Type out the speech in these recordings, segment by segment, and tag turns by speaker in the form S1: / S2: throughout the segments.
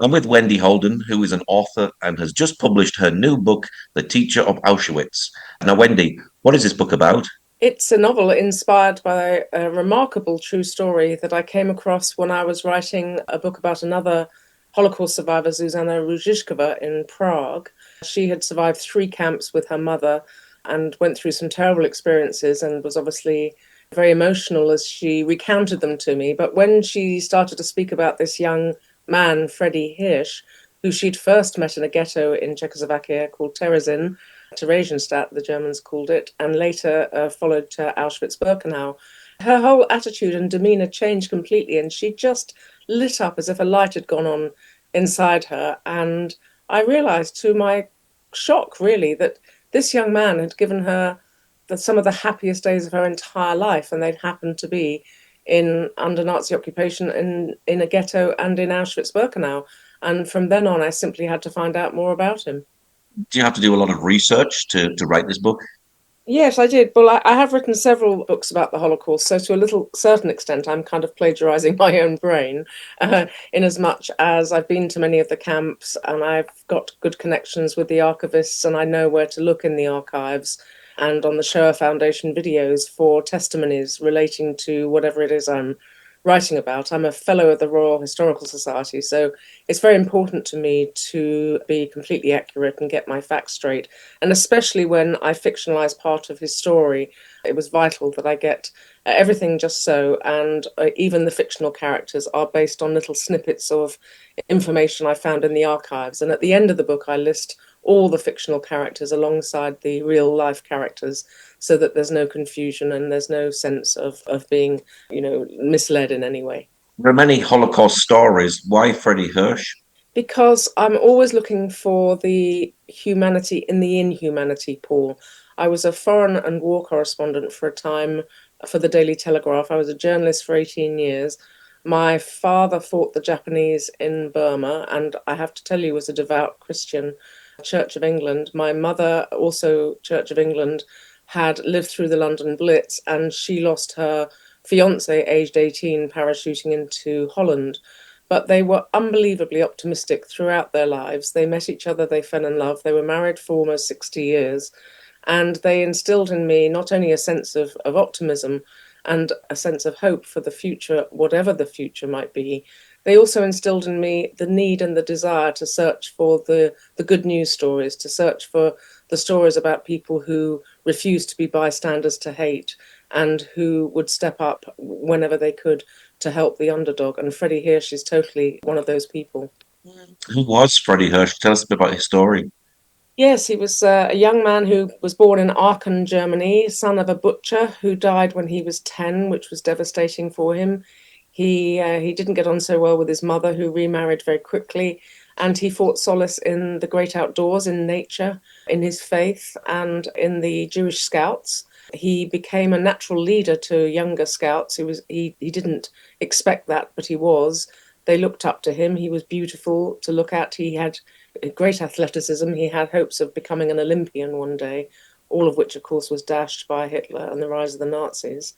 S1: I'm with Wendy Holden, who is an author and has just published her new book, The Teacher of Auschwitz. Now, Wendy, what is this book about?
S2: It's a novel inspired by a remarkable true story that I came across when I was writing a book about another Holocaust survivor, Zuzana Ruzicova, in Prague. She had survived 3 camps with her mother and went through some terrible experiences and was obviously very emotional as she recounted them to me. But when she started to speak about this young man, Freddie Hirsch, who she'd first met in a ghetto in Czechoslovakia called Terezin, Theresienstadt, the Germans called it, and later followed to Auschwitz-Birkenau. Her whole attitude and demeanor changed completely, and she just lit up as if a light had gone on inside her. And I realized, to my shock, really, that this young man had given her some of the happiest days of her entire life, and they'd happened to be in under Nazi occupation in a ghetto and in Auschwitz-Birkenau. And from then on, I simply had to find out more about him.
S1: Do you have to do a lot of research to write this book?
S2: Yes, I did. Well, I have written several books about the Holocaust, so to a little certain extent, I'm kind of plagiarizing my own brain, in as much as I've been to many of the camps and I've got good connections with the archivists and I know where to look in the archives and on the Shoah Foundation videos for testimonies relating to whatever it is I'm writing about. I'm a fellow of the Royal Historical Society, so it's very important to me to be completely accurate and get my facts straight. And especially when I fictionalize part of his story, it was vital that I get everything just so. And even the fictional characters are based on little snippets of information I found in the archives. And at the end of the book, I list all the fictional characters alongside the real life characters so that there's no confusion and there's no sense of being, misled in any way.
S1: There are many Holocaust stories. Why Freddie Hirsch?
S2: Because I'm always looking for the humanity in the inhumanity, Paul. I was a foreign and war correspondent for a time for the Daily Telegraph. I was a journalist for 18 years. My father fought the Japanese in Burma, and I have to tell you, was a devout Christian, Church of England. My mother, also Church of England, had lived through the London Blitz, and she lost her fiance, aged 18, parachuting into Holland. But they were unbelievably optimistic throughout their lives. They met each other, they fell in love, they were married for almost 60 years, and they instilled in me not only a sense of optimism and a sense of hope for the future, whatever the future might be. They also instilled in me the need and the desire to search for the good news stories, to search for the stories about people who refused to be bystanders to hate and who would step up whenever they could to help the underdog. And Freddie Hirsch is totally one of those people.
S1: Who was Freddie Hirsch? Tell us a bit about his story.
S2: Yes, he was a young man who was born in Aachen, Germany, son of a butcher who died when he was 10, which was devastating for him. He didn't get on so well with his mother, who remarried very quickly, and he fought solace in the great outdoors, in nature, in his faith, and in the Jewish Scouts. He became a natural leader to younger scouts. He didn't expect that, but he was. They looked up to him. He was beautiful to look at. He had great athleticism. He had hopes of becoming an Olympian one day, all of which, of course, was dashed by Hitler and the rise of the Nazis.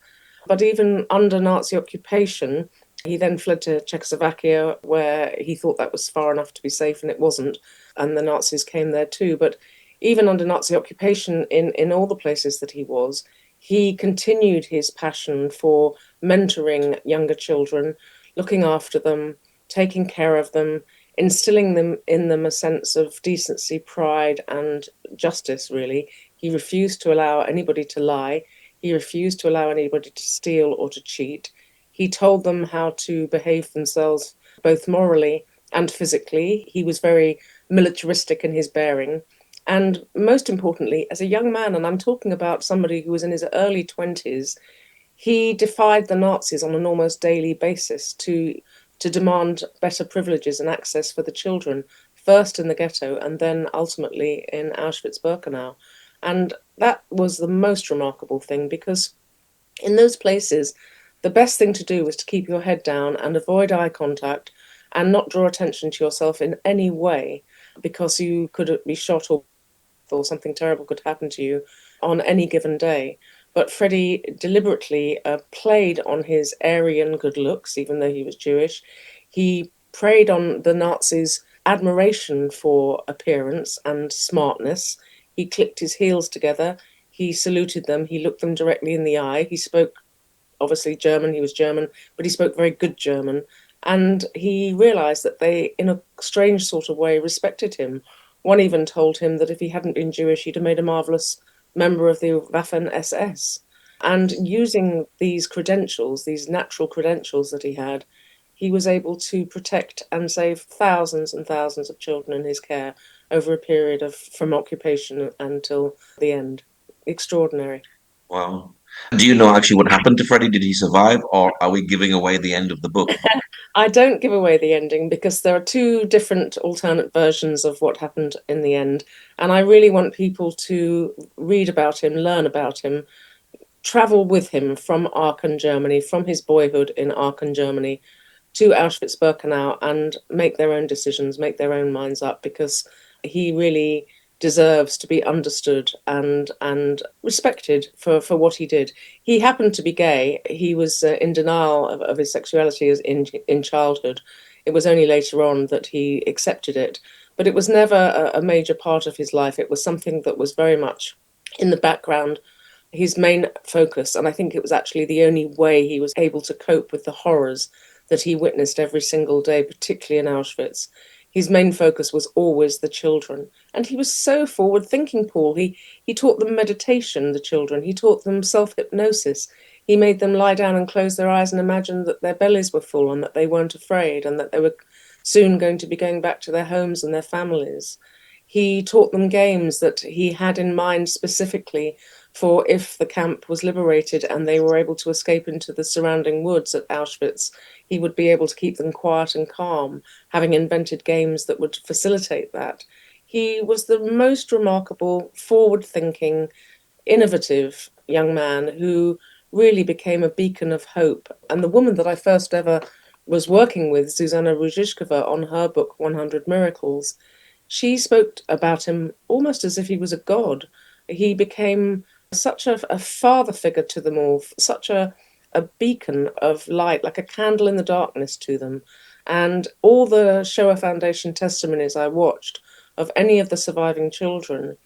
S2: But even under Nazi occupation, he then fled to Czechoslovakia, where he thought that was far enough to be safe, and it wasn't. And the Nazis came there too. But even under Nazi occupation, in all the places that he was, he continued his passion for mentoring younger children, looking after them, taking care of them, instilling in them a sense of decency, pride, and justice, really. He refused to allow anybody to lie. He refused to allow anybody to steal or to cheat. He told them how to behave themselves, both morally and physically. He was very militaristic in his bearing. And most importantly, as a young man, and I'm talking about somebody who was in his early 20s, he defied the Nazis on an almost daily basis to demand better privileges and access for the children, first in the ghetto and then ultimately in Auschwitz-Birkenau. And that was the most remarkable thing, because in those places, the best thing to do was to keep your head down and avoid eye contact and not draw attention to yourself in any way, because you could be shot or something terrible could happen to you on any given day. But Freddie deliberately played on his Aryan good looks, even though he was Jewish. He preyed on the Nazis' admiration for appearance and smartness. He clicked his heels together, he saluted them, he looked them directly in the eye, he spoke obviously German, he was German, but he spoke very good German. And he realized that they, in a strange sort of way, respected him. One even told him that if he hadn't been Jewish, he'd have made a marvelous member of the Waffen SS. And using these credentials, these natural credentials that he had, he was able to protect and save thousands and thousands of children in his care over a period of from occupation until the end. Extraordinary.
S1: Wow. Do you know actually what happened to Freddie? Did he survive, or are we giving away the end of the book?
S2: I don't give away the ending because there are two different alternate versions of what happened in the end. And I really want people to read about him, learn about him, travel with him from Aachen, Germany, from his boyhood in Aachen, Germany, to Auschwitz-Birkenau and make their own decisions, make their own minds up, because he really deserves to be understood and respected for what he did. He happened to be gay. He was in denial of his sexuality as in childhood. It was only later on that he accepted it, but it was never a major part of his life. It was something that was very much in the background, his main focus, and I think it was actually the only way he was able to cope with the horrors that he witnessed every single day, particularly in Auschwitz. His main focus was always the children. And he was so forward thinking, Paul. He taught them meditation, the children. He taught them self hypnosis. He made them lie down and close their eyes and imagine that their bellies were full and that they weren't afraid and that they were soon going to be going back to their homes and their families. He taught them games that he had in mind specifically for if the camp was liberated and they were able to escape into the surrounding woods at Auschwitz, he would be able to keep them quiet and calm, having invented games that would facilitate that. He was the most remarkable, forward-thinking, innovative young man who really became a beacon of hope. And the woman that I first ever was working with, Zuzana Ruzhishkova, on her book 100 Miracles, she spoke about him almost as if he was a god. He became such a father figure to them all, such a beacon of light, like a candle in the darkness to them. And all the Shoah Foundation testimonies I watched of any of the surviving children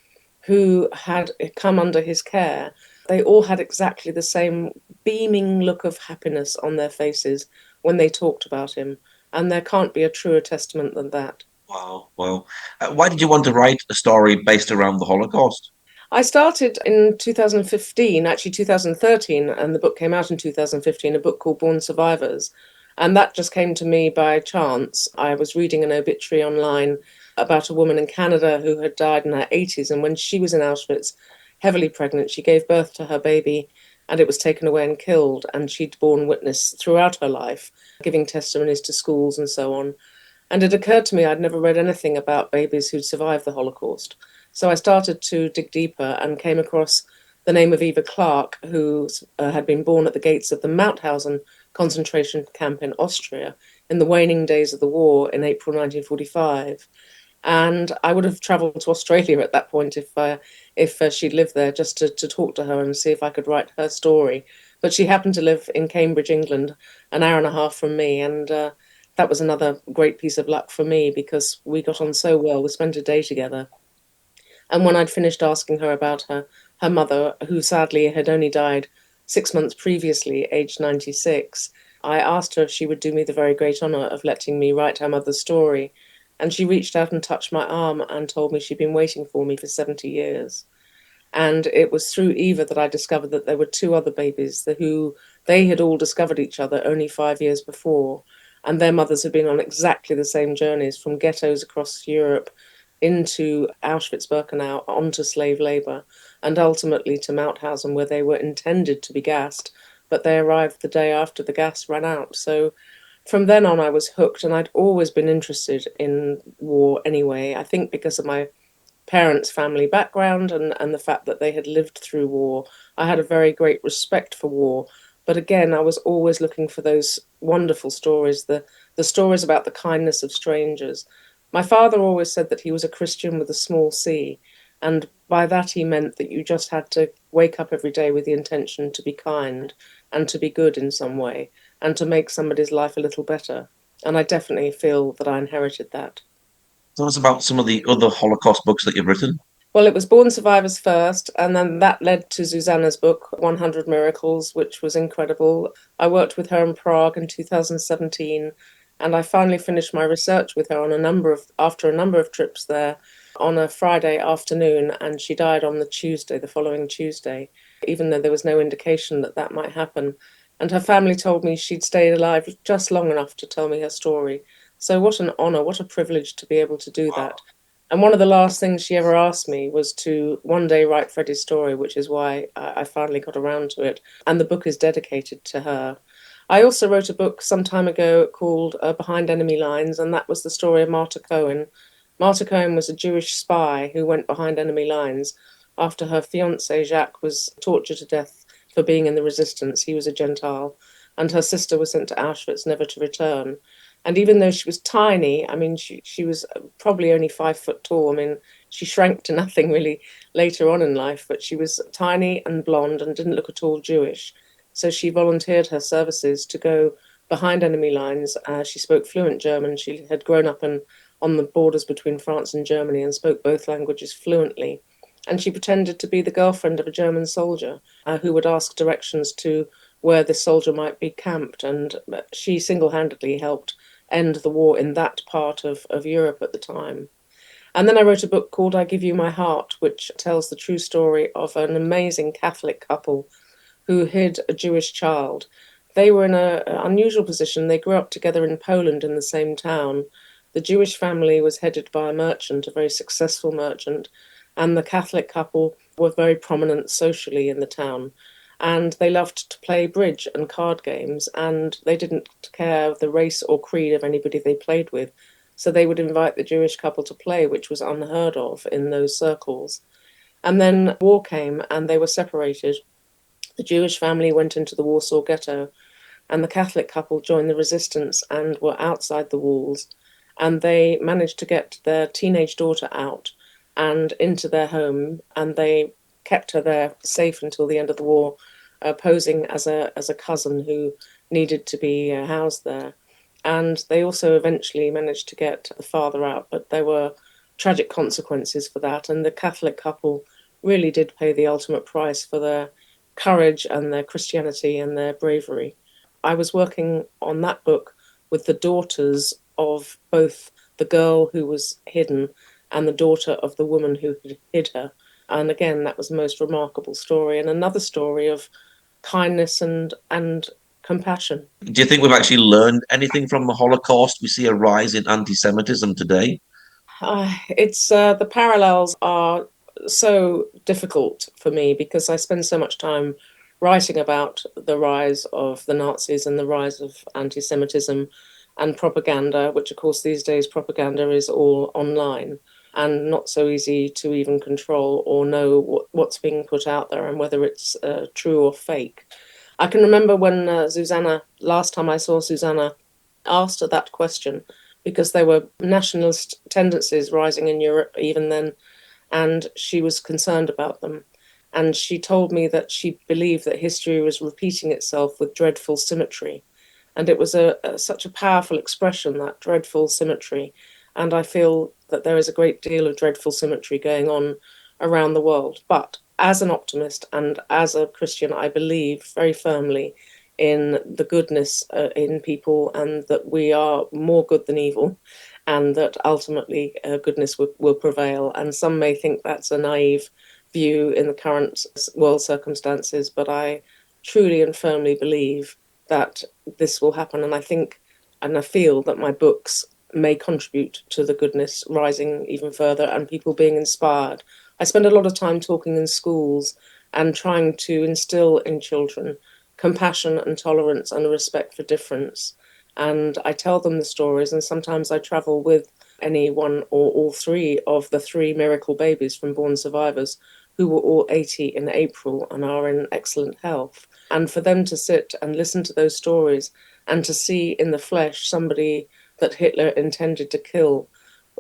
S2: who had come under his care, they all had exactly the same beaming look of happiness on their faces when they talked about him. And there can't be a truer testament than that.
S1: Wow, wow. Why did you want to write a story based around the Holocaust?
S2: I started in 2015, actually 2013, and the book came out in 2015, a book called Born Survivors. And that just came to me by chance. I was reading an obituary online about a woman in Canada who had died in her 80s. And when she was in Auschwitz, heavily pregnant, she gave birth to her baby and it was taken away and killed. And she'd borne witness throughout her life, giving testimonies to schools and so on. And it occurred to me I'd never read anything about babies who'd survived the Holocaust. So I started to dig deeper and came across the name of Eva Clark, who had been born at the gates of the Mauthausen concentration camp in Austria in the waning days of the war in April 1945. And I would have travelled to Australia at that point if she'd lived there, just to talk to her and see if I could write her story. But she happened to live in Cambridge, England, an hour and a half from me, and that was another great piece of luck for me because we got on so well. We spent a day together. And when I'd finished asking her about her mother, who sadly had only died 6 months previously, aged 96, I asked her if she would do me the very great honour of letting me write her mother's story. And she reached out and touched my arm and told me she'd been waiting for me for 70 years. And it was through Eva that I discovered that there were two other babies who they had all discovered each other only 5 years before. And their mothers had been on exactly the same journeys from ghettos across Europe into Auschwitz-Birkenau, onto slave labour, and ultimately to Mauthausen, where they were intended to be gassed, but they arrived the day after the gas ran out. So from then on, I was hooked, and I'd always been interested in war anyway. I think because of my parents' family background and the fact that they had lived through war, I had a very great respect for war. But again, I was always looking for those wonderful stories, the stories about the kindness of strangers. My father always said that he was a Christian with a small c, and by that he meant that you just had to wake up every day with the intention to be kind and to be good in some way and to make somebody's life a little better. And I definitely feel that I inherited that.
S1: Tell us about some of the other Holocaust books that you've written.
S2: Well, it was Born Survivors first, and then that led to Susanna's book, 100 Miracles, which was incredible. I worked with her in Prague in 2017, and I finally finished my research with her after a number of trips there on a Friday afternoon, and she died on the following Tuesday, even though there was no indication that that might happen. And her family told me she'd stayed alive just long enough to tell me her story. So what an honor, what a privilege to be able to do that. And one of the last things she ever asked me was to one day write Freddie's story, which is why I finally got around to it. And the book is dedicated to her. I also wrote a book some time ago called Behind Enemy Lines, and that was the story of Marta Cohen. Marta Cohen was a Jewish spy who went behind enemy lines after her fiancé Jacques was tortured to death for being in the resistance. He was a Gentile, and her sister was sent to Auschwitz, never to return. And even though she was tiny, I mean, she was probably only 5 foot tall. I mean, she shrank to nothing really later on in life, but she was tiny and blonde and didn't look at all Jewish. So she volunteered her services to go behind enemy lines. She spoke fluent German. She had grown up on the borders between France and Germany and spoke both languages fluently. And she pretended to be the girlfriend of a German soldier who would ask directions to where this soldier might be camped. And she single handedly helped end the war in that part of Europe at the time. And then I wrote a book called I Give You My Heart, which tells the true story of an amazing Catholic couple who hid a Jewish child. They were in an unusual position. They grew up together in Poland in the same town. The Jewish family was headed by a merchant, a very successful merchant, and the Catholic couple were very prominent socially in the town. And they loved to play bridge and card games, and they didn't care the race or creed of anybody they played with. So they would invite the Jewish couple to play, which was unheard of in those circles. And then war came and they were separated. The Jewish family went into the Warsaw Ghetto, and the Catholic couple joined the resistance and were outside the walls. And they managed to get their teenage daughter out and into their home, and they kept her there safe until the end of the war, posing as a cousin who needed to be housed there. And they also eventually managed to get the father out, but there were tragic consequences for that. And the Catholic couple really did pay the ultimate price for their courage and their Christianity and their bravery. I was working on that book with the daughters of both the girl who was hidden and the daughter of the woman who had hid her. And again, that was the most remarkable story, and another story of kindness and compassion.
S1: Do you think we've actually learned anything from the Holocaust? We see a rise in anti-Semitism today.
S2: It's the parallels are so difficult for me because I spend so much time writing about the rise of the Nazis and the rise of anti-Semitism and propaganda, which of course these days propaganda is all online and not so easy to even control or know what's being put out there and whether it's true or fake. I can remember when last time I saw Susanna, asked her that question because there were nationalist tendencies rising in Europe even then, and she was concerned about them. And she told me that she believed that history was repeating itself with dreadful symmetry. And it was such a powerful expression, that dreadful symmetry. And I feel that there is a great deal of dreadful symmetry going on around the world. But as an optimist and as a Christian, I believe very firmly in the goodness in people and that we are more good than evil and that ultimately goodness will prevail. And some may think that's a naive view in the current world circumstances, but I truly and firmly believe that this will happen. And I think and I feel that my books may contribute to the goodness rising even further and people being inspired. I spend a lot of time talking in schools and trying to instill in children compassion and tolerance and a respect for difference. And I tell them the stories, and sometimes I travel with any one or all three of the three miracle babies from Born Survivors who were all 80 in April and are in excellent health. And for them to sit and listen to those stories and to see in the flesh somebody that Hitler intended to kill,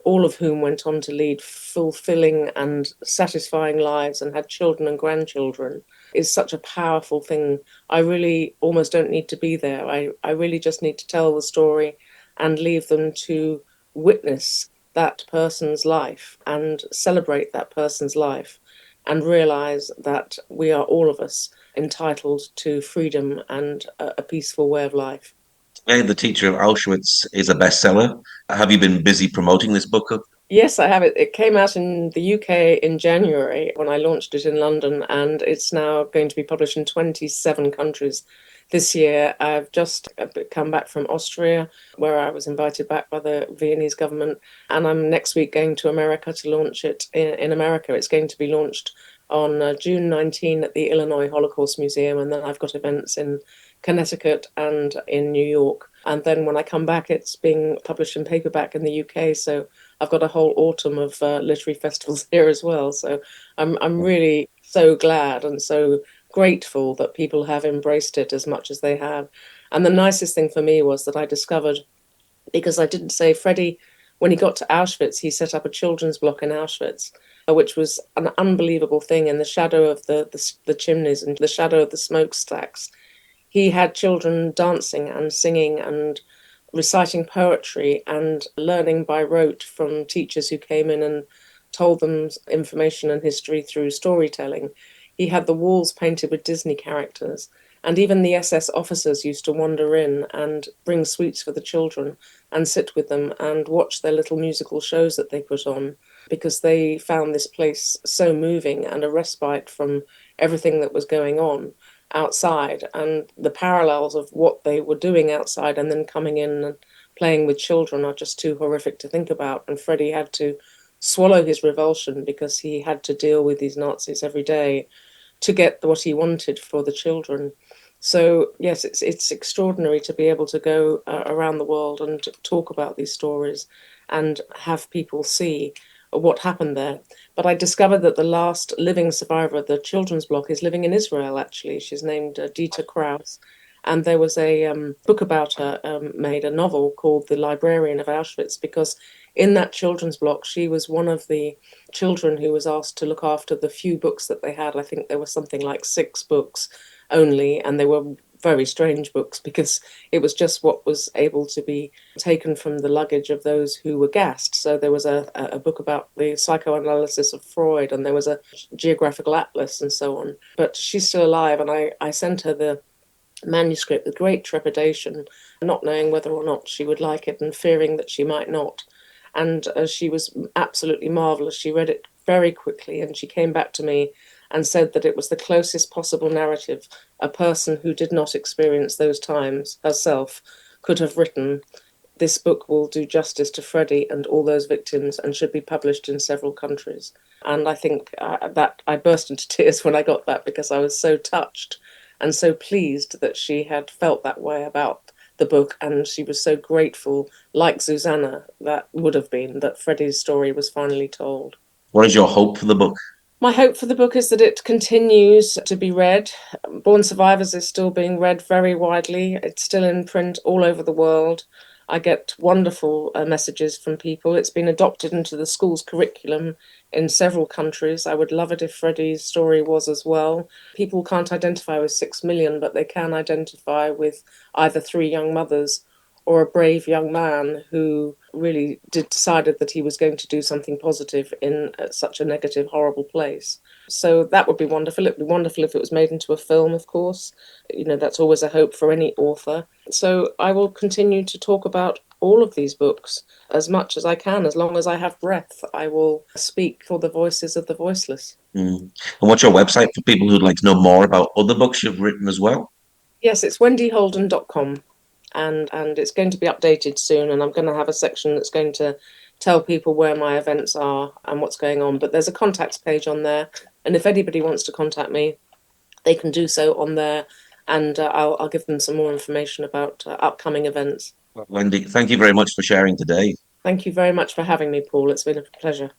S2: all of whom went on to lead fulfilling and satisfying lives and had children and grandchildren, is such a powerful thing. I really almost don't need to be there. I really just need to tell the story and leave them to witness that person's life and celebrate that person's life and realize that we are all of us entitled to freedom and a peaceful way of life.
S1: Today, The Teacher of Auschwitz is a bestseller. Have you been busy promoting this book?
S2: Yes, I have it. It came out in the UK in January when I launched it in London, and it's now going to be published in 27 countries this year. I've just come back from Austria, where I was invited back by the Viennese government, and I'm next week going to America to launch it in America. It's going to be launched on June 19 at the Illinois Holocaust Museum, and then I've got events in Connecticut and in New York. And then when I come back, it's being published in paperback in the UK. So I've got a whole autumn of literary festivals here as well. So I'm really so glad and so grateful that people have embraced it as much as they have. And the nicest thing for me was that I discovered, because I didn't say, Freddie, when he got to Auschwitz, he set up a children's block in Auschwitz, which was an unbelievable thing in the shadow of the chimneys and the shadow of the smokestacks. He had children dancing and singing and reciting poetry and learning by rote from teachers who came in and told them information and history through storytelling. He had the walls painted with Disney characters. And even the SS officers used to wander in and bring sweets for the children and sit with them and watch their little musical shows that they put on, because they found this place so moving and a respite from everything that was going on outside, and the parallels of what they were doing outside and then coming in and playing with children are just too horrific to think about. And Freddie had to swallow his revulsion because he had to deal with these Nazis every day to get what he wanted for the children. So yes, it's extraordinary to be able to go around the world and talk about these stories and have people see what happened there. But I discovered that the last living survivor of the children's block is living in Israel, actually. She's named Dieter Kraus. And there was a book about her made, a novel called The Librarian of Auschwitz, because in that children's block, she was one of the children who was asked to look after the few books that they had. I think there was something like 6 books only, and they were very strange books because it was just what was able to be taken from the luggage of those who were gassed. So there was a book about the psychoanalysis of Freud, and there was a geographical atlas and so on. But she's still alive, and I sent her the manuscript with great trepidation, not knowing whether or not she would like it and fearing that she might not. And she was absolutely marvelous. She read it very quickly, and she came back to me and said that it was the closest possible narrative a person who did not experience those times herself could have written. This book will do justice to Freddie and all those victims and should be published in several countries. And I think that I burst into tears when I got that, because I was so touched and so pleased that she had felt that way about the book, and she was so grateful, like Susanna, that would have been, that Freddie's story was finally told.
S1: What is your hope for the book?
S2: My hope for the book is that it continues to be read. Born Survivors is still being read very widely. It's still in print all over the world. I get wonderful messages from people. It's been adopted into the school's curriculum in several countries. I would love it if Freddie's story was as well. People can't identify with 6 million, but they can identify with either 3 young mothers or a brave young man who really decided that he was going to do something positive in such a negative, horrible place. So that would be wonderful. It would be wonderful if it was made into a film, of course. You know, that's always a hope for any author. So I will continue to talk about all of these books as much as I can. As long as I have breath, I will speak for the voices of the voiceless.
S1: Mm. And what's your website for people who'd like to know more about other books you've written as well?
S2: Yes, it's wendyholden.com. And it's going to be updated soon, and I'm going to have a section that's going to tell people where my events are and what's going on. But there's a contacts page on there, and if anybody wants to contact me, they can do so on there, and I'll give them some more information about upcoming events.
S1: Wendy, thank you very much for sharing today.
S2: Thank you very much for having me, Paul. It's been a pleasure.